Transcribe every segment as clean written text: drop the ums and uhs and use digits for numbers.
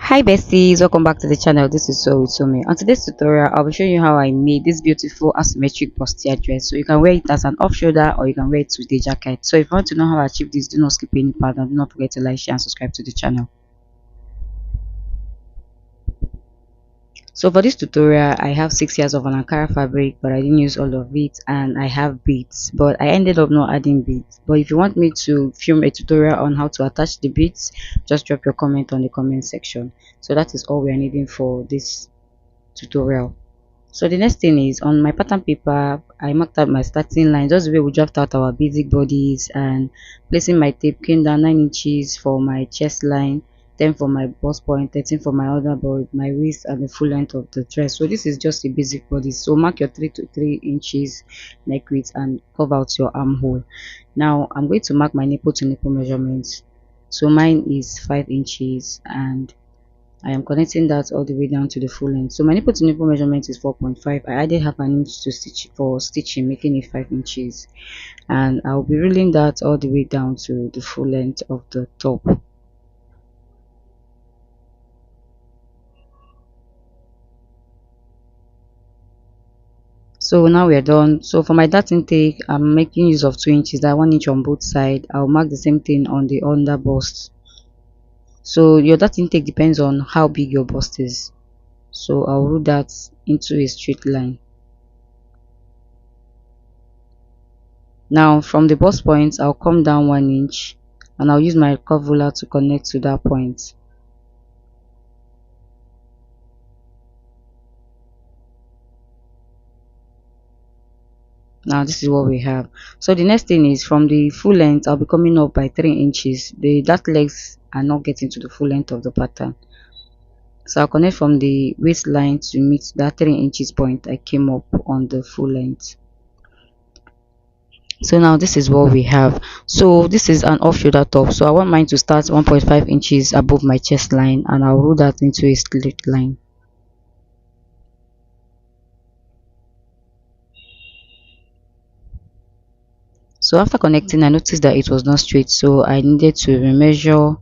Hi besties, welcome back to the channel. This is So with Sumi. On today's tutorial, I'll be showing you how I made this beautiful asymmetric bustier dress. So you can wear it as an off shoulder or you can wear it with a jacket. So if you want to know how I achieve this, do not skip any part and do not forget to like, share and subscribe to the channel. So for this tutorial, I have 6 years of an Ankara fabric, but I didn't use all of it, and I have beads, but I ended up not adding beads. But if you want me to film a tutorial on how to attach the beads, just drop your comment on the comment section. So that is all we are needing for this tutorial. So the next thing is, on my pattern paper, I marked out my starting line just the way we draft out our basic bodies, and placing my tape came down 9 inches for my chest line, 10 for my bust point, 13 for my other body, my waist, and the full length of the dress. So this is just a basic body. So mark your 3 to 3 inches neck width and curve out your armhole. Now I'm going to mark my nipple to nipple measurements. So mine is 5 inches and I am connecting that all the way down to the full length. So my nipple to nipple measurement is 4.5. I added half an inch to stitch for stitching, making it 5 inches, and I'll be rolling that all the way down to the full length of the top. So now we are done. So for my dart intake, I'm making use of 2 inches, that 1 inch on both sides. I'll mark the same thing on the under bust. So your dart intake depends on how big your bust is. So I'll roll that into a straight line. Now from the bust point, I'll come down 1 inch and I'll use my curve ruler to connect to that point. Now this is what we have. So the next thing is, from the full length, I'll be coming up by 3 inches. The dart legs are not getting to the full length of the pattern. So I'll connect from the waistline to meet that 3 inches point I came up on the full length. So now this is what we have. So this is an off shoulder top, so I want mine to start 1.5 inches above my chest line, and I'll roll that into a straight line. So after connecting, I noticed that it was not straight, so I needed to remeasure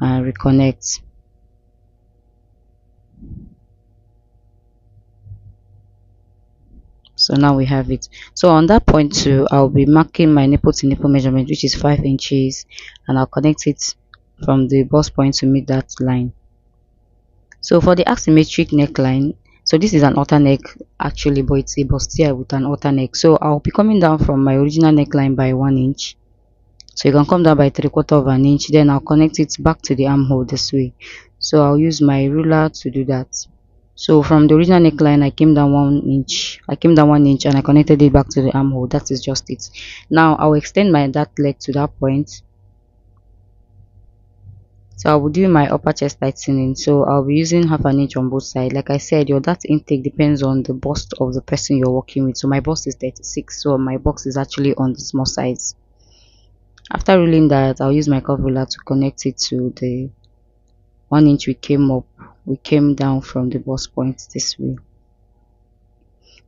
and reconnect. So now we have it. So on that point too, I'll be marking my nipple to nipple measurement, which is 5 inches, and I'll connect it from the bust point to meet that line. So for the asymmetric neckline, so this is an outer neck actually, but it's a bustier with an outer neck. So I'll be coming down from my original neckline by 1 inch. So you can come down by 3/4 of an inch. Then I'll connect it back to the armhole this way. So I'll use my ruler to do that. So from the original neckline, I came down 1 inch. I came down 1 inch and I connected it back to the armhole. That is just it. Now I'll extend my that leg to that point. So I will do my upper chest tightening. So I'll be using half an inch on both sides. Like I said, your dart intake depends on the bust of the person you're working with. So my bust is 36, so my box is actually on the small size. After rolling that, I'll use my curve ruler to connect it to the 1 inch we came down from the bust point this way.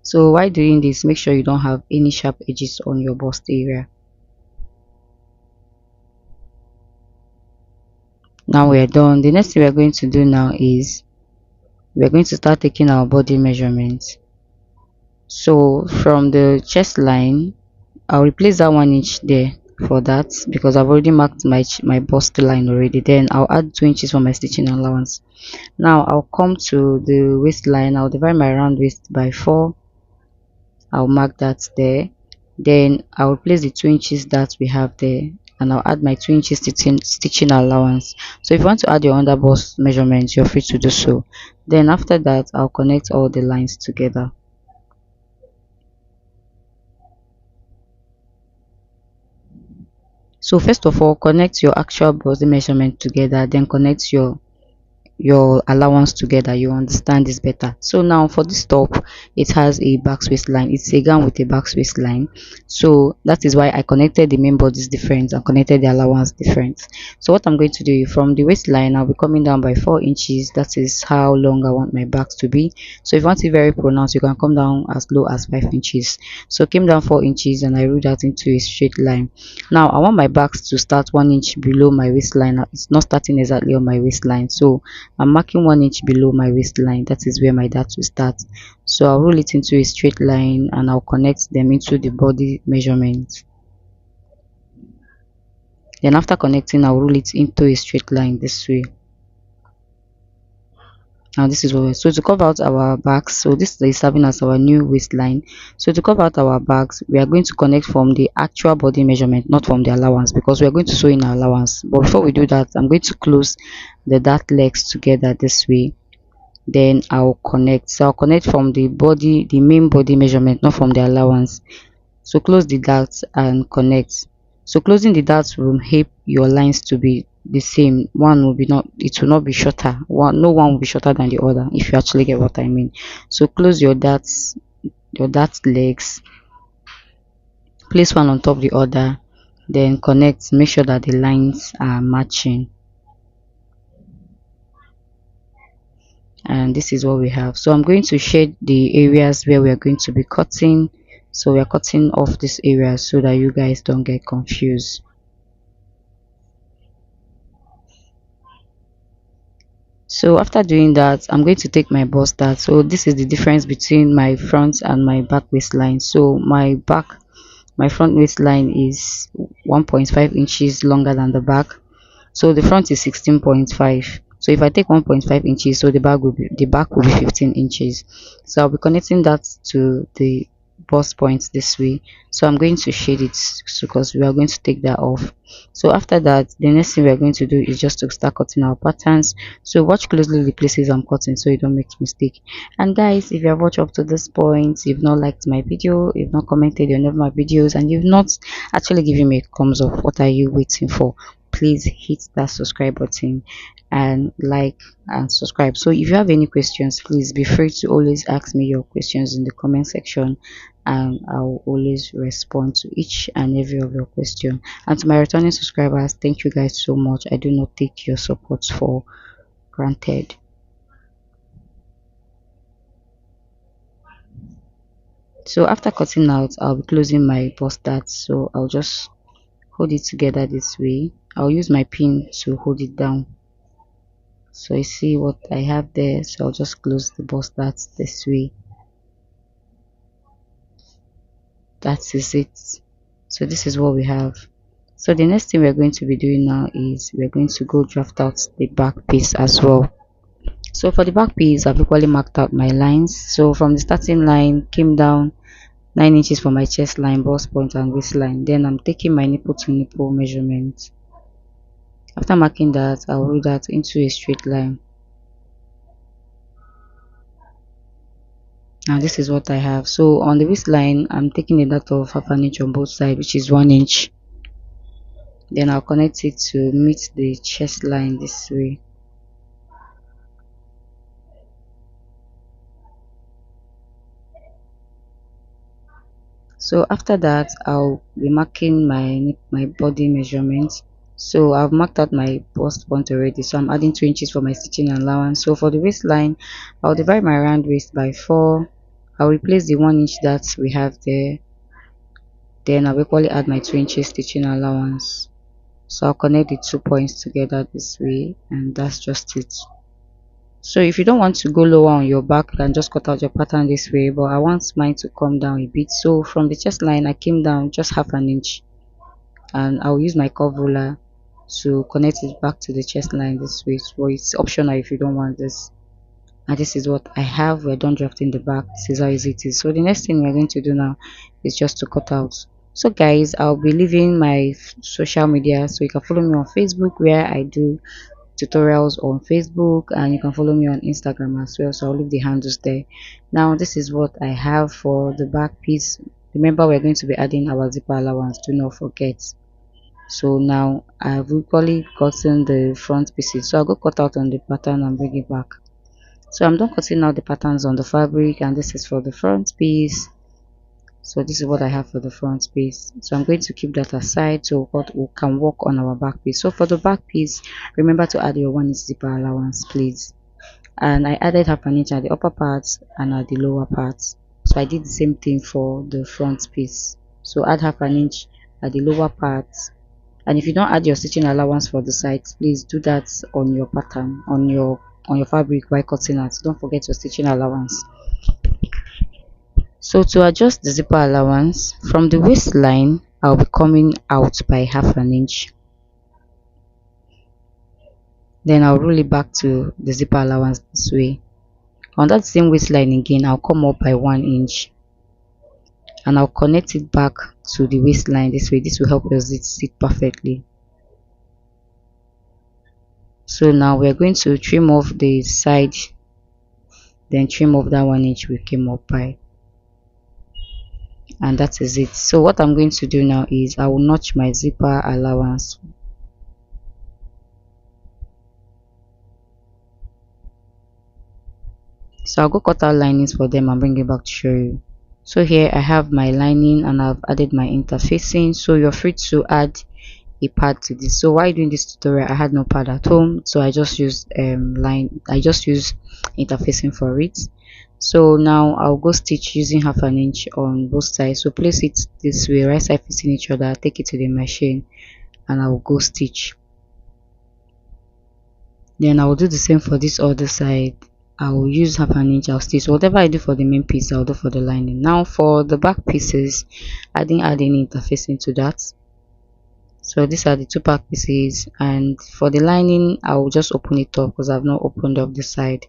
So while doing this, make sure you don't have any sharp edges on your bust area. Now we are done. The next thing we are going to do now is we are going to start taking our body measurements. So from the chest line, I'll replace that 1 inch there for that, because I've already marked my bust line already. Then I'll add 2 inches for my stitching allowance. Now I'll come to the waistline. I'll divide my round waist by 4. I'll mark that there. Then I'll place the 2 inches that we have there, and I'll add my 2 inches stitching allowance. So if you want to add your under bust measurements, you're free to do so. Then after that, I'll connect all the lines together. So first of all, connect your actual body measurement together, then connect your allowance together. You understand this better. So now for this top, it has a back waistline. It's a gown with a back waistline, so that is why I connected the main bodies different and connected the allowance different. So what I'm going to do, from the waistline, I'll be coming down by 4 inches. That is how long I want my back to be. So if you want it very pronounced, you can come down as low as 5 inches. So came down 4 inches and I rolled that into a straight line. Now I want my back to start 1 inch below my waistline. It's not starting exactly on my waistline, so I'm marking 1 inch below my waistline. That is where my dart will start. So I'll roll it into a straight line and I'll connect them into the body measurement. Then after connecting, I'll roll it into a straight line this way. Now this is what we're, so to cover out our backs, so this is serving as our new waistline. So to cover out our backs, we are going to connect from the actual body measurement, not from the allowance, because we are going to sew in our allowance. But before we do that, I'm going to close the dart legs together this way. Then I'll connect, so I'll connect from the body, the main body measurement, not from the allowance. So close the darts and connect. So closing the darts will help your lines to be the same. One will be not, it will not be shorter. No one will be shorter than the other, if you actually get what I mean. So close your darts, your dart legs, place one on top the other, then connect. Make sure that the lines are matching. And this is what we have. So I'm going to shade the areas where we are going to be cutting. So we are cutting off this area so that you guys don't get confused. So after doing that, I'm going to take my bust dart. So this is the difference between my front and my back waistline. So my front waistline is 1.5 inches longer than the back. So the front is 16.5. So if I take 1.5 inches, so the back will be 15 inches. So I'll be connecting that to the bust point this way. So I'm going to shade it, so because we are going to take that off. So after that, the next thing we are going to do is just to start cutting our patterns. So watch closely the places I'm cutting so you don't make mistake. And guys, if you have watched up to this point, you've not liked my video, you've not commented on any of my videos, and you've not actually given me a thumbs up, what are you waiting for? Please hit that subscribe button and like and subscribe. So if you have any questions, please be free to always ask me your questions in the comment section, and I'll always respond to each and every of your question. And to my returning subscribers, thank you guys so much. I do not take your support for granted. So after cutting out, I'll be closing my bust dart. So I'll just hold it together this way. I'll use my pin to hold it down. So you see what I have there. So I'll just close the bust dart this way. That is it. So this is what we have. So the next thing we're going to be doing now is we're going to go draft out the back piece as well. So for the back piece, I've equally marked out my lines. So from the starting line, came down 9 inches for my chest line, bust point and waistline. Then I'm taking my nipple to nipple measurement. After marking that, I'll roll that into a straight line. Now this is what I have. So on the waistline, I'm taking a dart of 1/2 inch on both sides, which is 1 inch. Then I'll connect it to meet the chest line this way. So after that, I'll be marking my body measurement. So I've marked out my bust point already, so I'm adding 2 inches for my stitching allowance. So for the waistline, I'll divide my round waist by 4. I'll replace the 1 inch that we have there. Then I'll equally add my 2 inches stitching allowance. So I'll connect the 2 points together this way, and that's just it. So if you don't want to go lower on your back, you can just cut out your pattern this way, but I want mine to come down a bit. So from the chest line, I came down just 1/2 inch, and I'll use my curve ruler to connect it back to the chest line this way. So it's optional if you don't want this. And this is what I have. We're done drafting the back. This is how easy it is. So the next thing we're going to do now is just to cut out. So guys, I'll be leaving my social media, so you can follow me on Facebook, where I do tutorials on Facebook, and you can follow me on Instagram as well. So I'll leave the handles there. Now this is what I have for the back piece. Remember, we're going to be adding our zipper allowance, do not forget. So now I've equally gotten the front pieces, so I'll go cut out on the pattern and bring it back. So I'm done cutting out the patterns on the fabric, and this is for the front piece. So this is what I have for the front piece. So I'm going to keep that aside so what we can work on our back piece. So for the back piece, remember to add your 1 inch zipper allowance, please. And I added 1/2 inch at the upper parts and at the lower parts. So I did the same thing for the front piece. So add 1/2 inch at the lower parts. And if you don't add your stitching allowance for the sides, please do that on your pattern, on your on your fabric while cutting out. Don't forget your stitching allowance. So to adjust the zipper allowance, from the waistline I'll be coming out by half an inch. Then I'll roll it back to the zipper allowance this way. On that same waistline again, I'll come up by 1 inch and I'll connect it back to the waistline this way. This will help your zip sit perfectly. So now we're going to trim off the side, then trim off that 1 inch we came up by, and that is it. So what I'm going to do now is I will notch my zipper allowance. So I'll go cut out linings for them and bring it back to show you. So here I have my lining and I've added my interfacing. So you're free to add a pad to this. So while doing this tutorial, I had no pad at home, so I just used interfacing for it. So now I'll go stitch using half an inch on both sides. So place it this way, right side facing each other, take it to the machine and I'll go stitch. Then I will do the same for this other side. I will use half an inch, I'll stitch. Whatever I do for the main piece, I'll do for the lining. Now for the back pieces, I didn't add any interfacing to that. So these are the two back pieces, and for the lining I will just open it up because I've not opened up the side.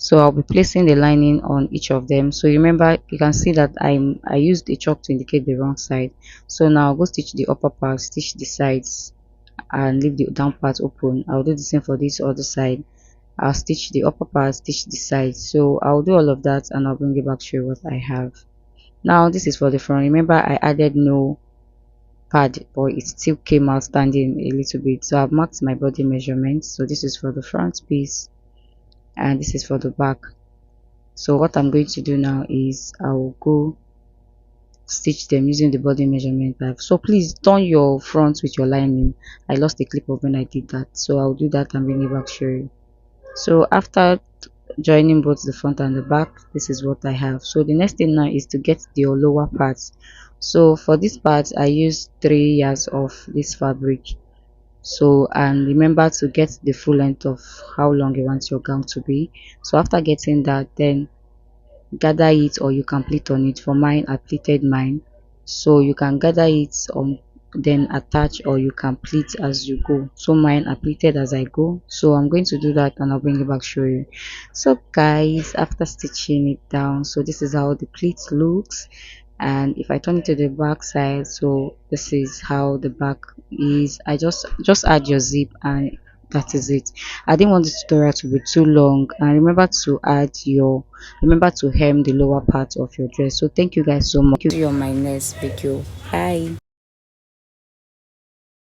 So I'll be placing the lining on each of them. So remember, you can see that I used a chalk to indicate the wrong side. So now I'll go stitch the upper part, stitch the sides and leave the down part open. I'll do the same for this other side. I'll stitch the upper part, stitch the sides. So I'll do all of that and I'll bring it back to you what I have. Now this is for the front. Remember I added no pad, but it still came out standing a little bit. So I've marked my body measurements. So this is for the front piece and this is for the back. So what I'm going to do now is I will go stitch them using the body measurement type. So please turn your front with your lining. I lost a clip of when I did that, so I'll do that and bring it back to show you. So after joining both the front and the back, this is what I have. So the next thing now is to get the lower parts. So for this part I used 3 yards of this fabric. So and remember to get the full length of how long you want your gown to be. So after getting that, then gather it or you can pleat on it. For mine, I pleated mine, so you can gather it on, then attach, or you can pleat as you go. So mine I pleated as I go, so I'm going to do that and I'll bring it back show you. So guys, after stitching it down, so this is how the pleat looks, and if I turn it to the back side, so this is how the back is. I just add your zip and that is it. I didn't want this tutorial to be too long, and remember to hem the lower part of your dress. So thank you guys so much. See you on my next video. Bye.